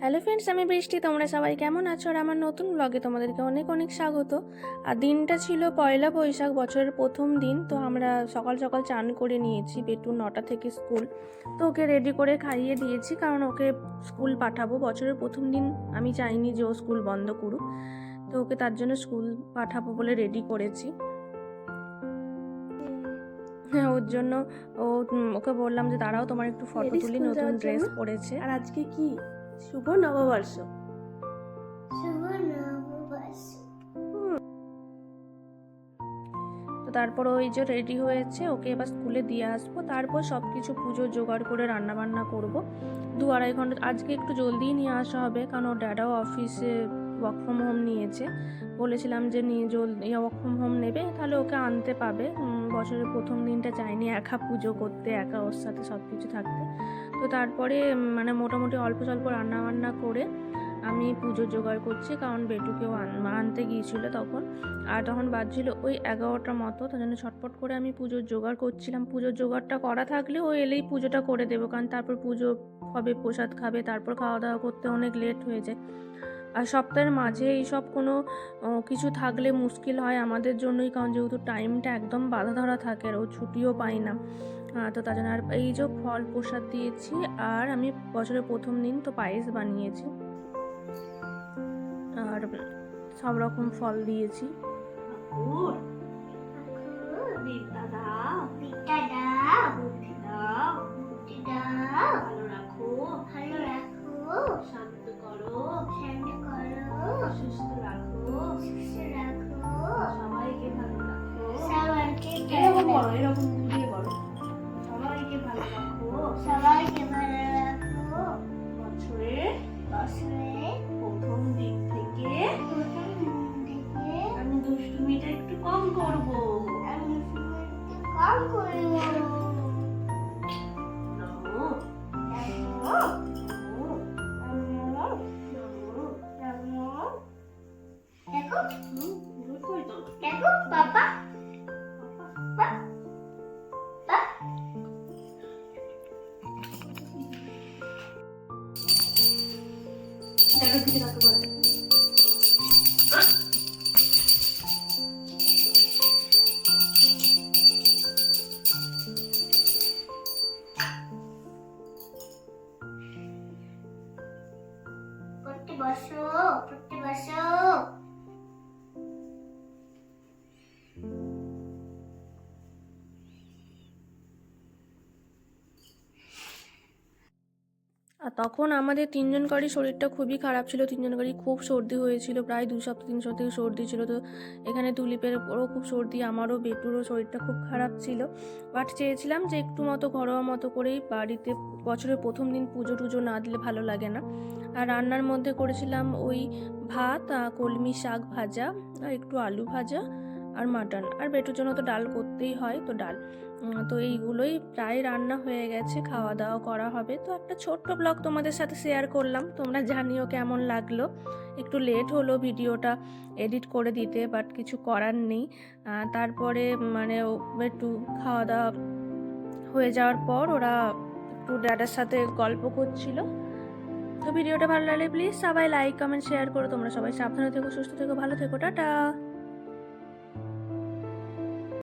Hello friends, আমি বৃষ্টি। তোমরা সবাই কেমন আছো? আর আমার নতুন ব্লগে তোমাদেরকে অনেক অনেক স্বাগত। আর দিনটা ছিল পয়লা বৈশাখ, বছরের প্রথম দিন। তো আমরা সকাল সকাল চান করে নিয়েছি। বেটু 9টা থেকে স্কুল, তো ওকে রেডি করে খাইয়ে দিয়েছি, কারণ ওকে স্কুল পাঠাবো। বছরের প্রথম দিন আমি চাইনি যে ও স্কুল বন্ধ করুক, তো ওকে তার জন্য স্কুল পাঠাবো বলে রেডি করেছি। হ্যাঁ, ওর জন্য ওকে বললাম যে দাঁড়াও, তোমার একটু ফটো তুলি। নতুন ড্রেস পরেছে। আর আজকে কি শুভ নববর্ষ। তো তারপর ওই যে রেডি হয়েছে, ওকে এবার স্কুলে দিয়ে আসবো। তারপর সব কিছু পুজোর জোগাড় করে রান্নাবান্না করবো। 2-2.5 ঘন্টা আজকে একটু জলদিই নিয়ে আসা হবে, কারণ ওর ড্যাডাও অফিসে ওয়ার্ক ফ্রম হোম নিয়েছে। বলেছিলাম যে জলদি ওয়ার্ক ফ্রম হোম নেবে, তাহলে ওকে আনতে পাবে। বছরের প্রথম দিনটা চাইনি একা পুজো করতে, একা ওর সাথে সব কিছু থাকতে। তো তারপরে মানে মোটামুটি অল্প স্বল্প রান্নাবান্না করে আমি পুজোর জোগাড় করছি, কারণ বেটুকেও আনতে গিয়েছিল তখন। আর তখন বাজছিল ওই 11টার মতো। তার জন্য ছটপট করে আমি পুজোর জোগাড় করছিলাম। পুজোর জোগাড়টা করা থাকলে ও এলেই পুজোটা করে দেবো, কারণ তারপর পুজো হবে, প্রসাদ খাবে, তারপর খাওয়া দাওয়া করতে অনেক লেট হয়ে যায়। আর সপ্তাহের মাঝে এইসব কোনো কিছু থাকলে মুশকিল হয় আমাদের জন্যই, কারণ যেহেতু টাইমটা একদম বাঁধা ধরা থাকে আর ও ছুটিও পাই না। তো তার জন্য আর এই যে ফল প্রসাদ দিয়েছি। আর আমি বছরের প্রথম দিন তো পায়েস বানিয়েছি, আর সব রকম ফল দিয়েছি। এরকম দিয়ে করো। সবাইকে ভালো রাখো। বছরের প্রথম দিন থেকে আমি দুষ্টুমিটা একটু কম করবো। দেখো দিকে কাকে বলে। বসো। আর তখন আমাদের তিনজনকারই শরীরটা খুবই খারাপ ছিল। তিনজনকারই খুব সর্দি হয়েছিল, প্রায় 2 সপ্তাহ 3 সপ্তাহ সর্দি ছিল। তো এখানে তুলিপের ওরও খুব সর্দি, আমারও বেটুরও শরীরটা খুব খারাপ ছিল। বাট চেয়েছিলাম যে একটু মতো ঘরোয়া মতো করেই বাড়িতে, বছরের প্রথম দিন পুজো টুজো না দিলে ভালো লাগে না। আর রান্নার মধ্যে করেছিলাম ওই ভাত, কলমি শাক ভাজা, আর একটু আলু ভাজা, আর মাটন। আর বেটুর জন্য তো ডাল করতেই হয়, তো ডাল। তো এইগুলোই প্রায় রান্না হয়ে গেছে, খাওয়া দাওয়া করা হবে। তো একটা ছোট্ট ব্লগ তোমাদের সাথে শেয়ার করলাম, তোমরা জানিও কেমন লাগলো। একটু লেট হলো ভিডিওটা এডিট করে দিতে, বাট কিছু করার নেই। তারপরে মানে একটু খাওয়া দাওয়া হয়ে যাওয়ার পর ওরা একটু ড্যাডার সাথে গল্প করছিল। তো ভিডিওটা ভালো লাগলে প্লিজ সবাই লাইক কমেন্ট শেয়ার করো। তোমরা সবাই সাবধানে থেকো, সুস্থ থেকো, ভালো থেকো, টাটা।